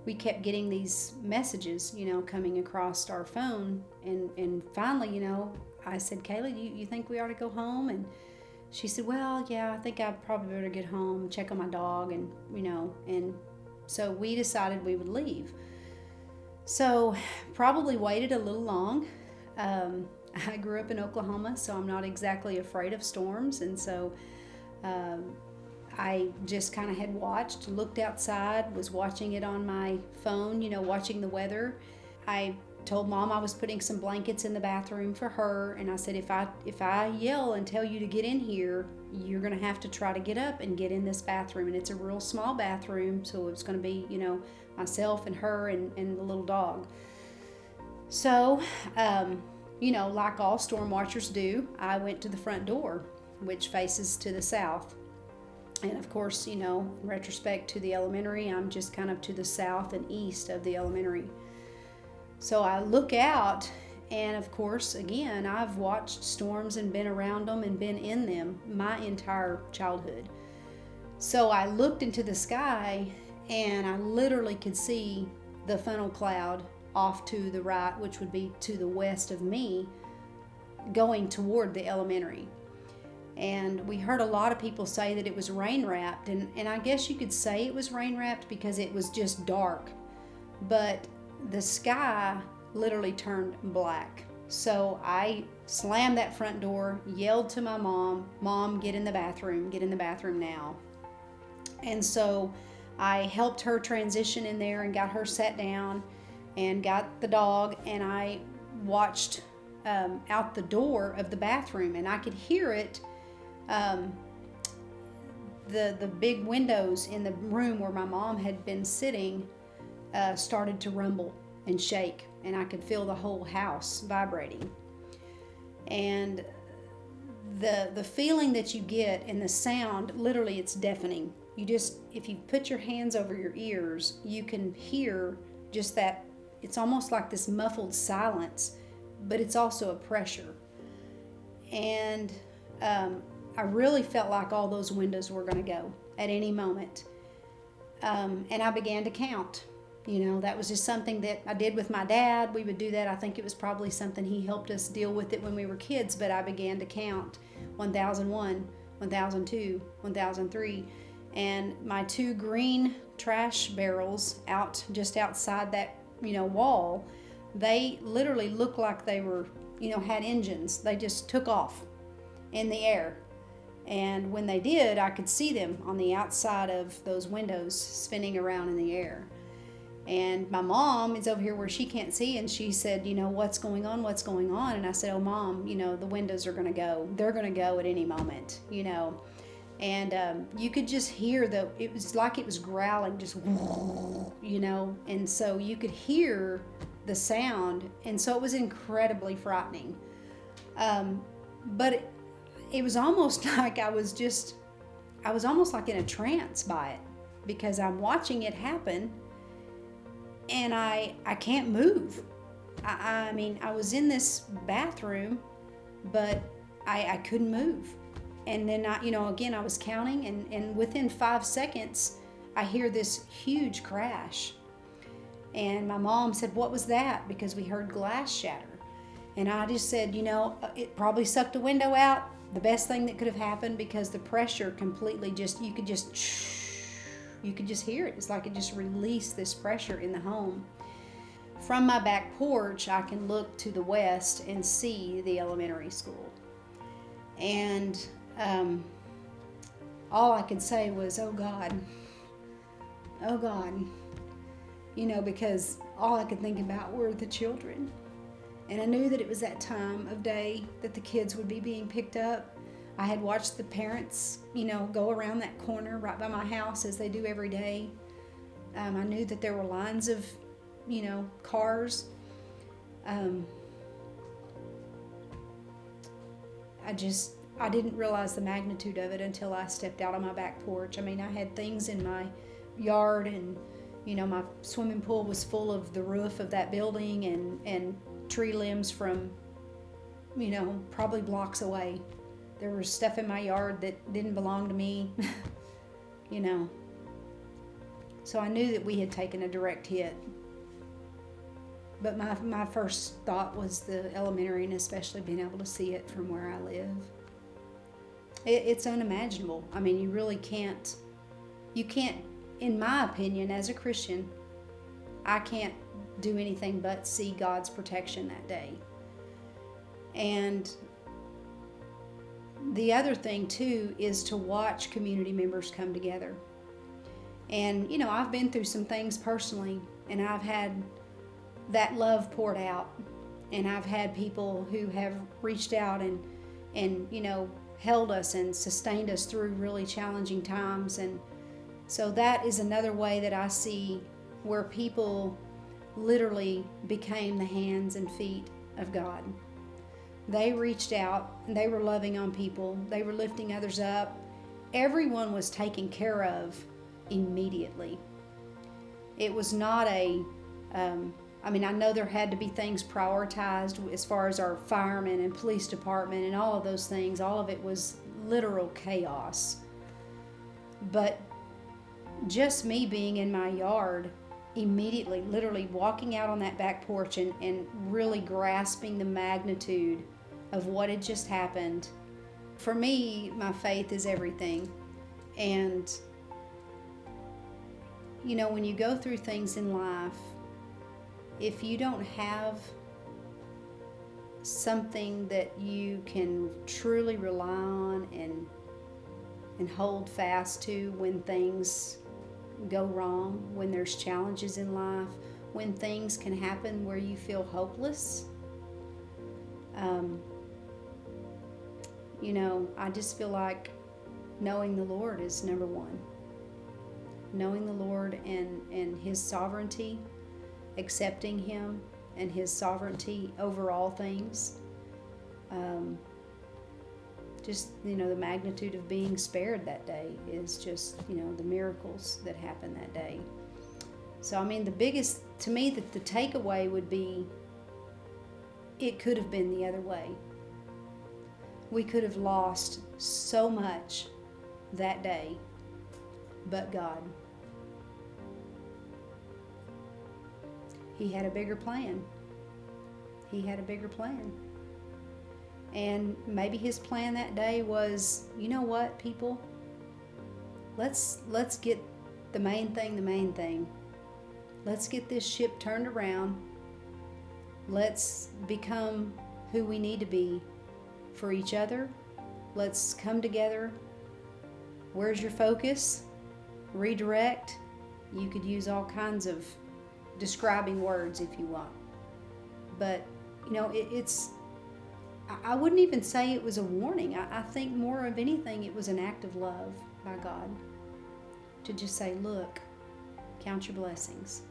we kept getting these messages, coming across our phone. And finally, I said, Kayla, you think we ought to go home? And she said, well, yeah, I think I probably better get home, check on my dog, and so we decided we would leave. So probably waited a little long. I grew up in Oklahoma, so I'm not exactly afraid of storms, and so I just kind of had looked outside, was watching it on my phone, watching the weather. I told Mom I was putting some blankets in the bathroom for her, and I said, if I yell and tell you to get in here, you're going to have to try to get up and get in this bathroom. And it's a real small bathroom, so it's going to be, myself and her and the little dog. So, like all storm watchers do, I went to the front door, which faces to the south. And of course, in retrospect to the elementary, I'm just kind of to the south and east of the elementary. So I look out, and of course, again, I've watched storms and been around them and been in them my entire childhood. So I looked into the sky, and I literally could see the funnel cloud off to the right, which would be to the west of me, going toward the elementary. And we heard a lot of people say that it was rain wrapped, and I guess you could say it was rain wrapped because it was just dark, but the sky literally turned black. So I slammed that front door, yelled to my mom, get in the bathroom now. And so I helped her transition in there and got her sat down and got the dog, and I watched out the door of the bathroom, and I could hear it. The big windows in the room where my mom had been sitting started to rumble and shake, and I could feel the whole house vibrating. And the feeling that you get and the sound, literally it's deafening. If you put your hands over your ears, you can hear just that. It's almost like this muffled silence, but it's also a pressure. And I really felt like all those windows were going to go at any moment. And I began to count. That was just something that I did with my dad. We would do that. I think it was probably something he helped us deal with it when we were kids, but I began to count 1001, 1002, 1003. And my 2 green trash barrels just outside that, wall, they literally looked like they were, had engines. They just took off in the air. And when they did, I could see them on the outside of those windows spinning around in the air. And my mom is over here where she can't see, and she said, what's going on? And I said, oh, Mom, the windows are going to go. They're going to go at any moment, And you could just hear it was like it was growling, just, and so you could hear the sound. And so it was incredibly frightening. But it was almost like I was almost like in a trance by it, because I'm watching it happen and I can't move. I mean, I was in this bathroom, but I couldn't move. And then again, I was counting, and within 5 seconds, I hear this huge crash. And my mom said, what was that? Because we heard glass shatter. And I just said, it probably sucked a window out. The best thing that could have happened, because the pressure completely you could just hear it. It's like it just released this pressure in the home. From my back porch, I can look to the west and see the elementary school. And all I could say was, oh God, because all I could think about were the children. And I knew that it was that time of day that the kids would be being picked up. I had watched the parents, go around that corner right by my house as they do every day. I knew that there were lines of, cars. I didn't realize the magnitude of it until I stepped out on my back porch. I mean, I had things in my yard, and, my swimming pool was full of the roof of that building and tree limbs from, probably blocks away. There was stuff in my yard that didn't belong to me, So I knew that we had taken a direct hit. But my first thought was the elementary, and especially being able to see it from where I live. It's unimaginable. I mean, you really can't, in my opinion, as a Christian, I can't do anything but see God's protection that day. And the other thing too is to watch community members come together. And I've been through some things personally, and I've had that love poured out, and I've had people who have reached out and held us and sustained us through really challenging times. And so that is another way that I see where people literally became the hands and feet of God. They reached out, and they were loving on people, they were lifting others up. Everyone was taken care of immediately. It was not I know there had to be things prioritized as far as our firemen and police department and all of those things. All of it was literal chaos. But just me being in my yard, immediately, literally walking out on that back porch and really grasping the magnitude of what had just happened. For me, my faith is everything. And, when you go through things in life, if you don't have something that you can truly rely on and hold fast to when things go wrong, when there's challenges in life, when things can happen where you feel hopeless, I just feel like knowing the Lord is number one. Knowing the Lord and His sovereignty, accepting Him and His sovereignty over all things. The magnitude of being spared that day is just, the miracles that happened that day. So, the biggest, to me, the takeaway would be, it could have been the other way. We could have lost so much that day, but God. He had a bigger plan. He had a bigger plan. And maybe His plan that day was, you know what, people? Let's get the main thing. Let's get this ship turned around. Let's become who we need to be for each other. Let's come together. Where's your focus? Redirect. You could use all kinds of describing words if you want. But, I wouldn't even say it was a warning. I think more of anything, it was an act of love by God to just say, look, count your blessings.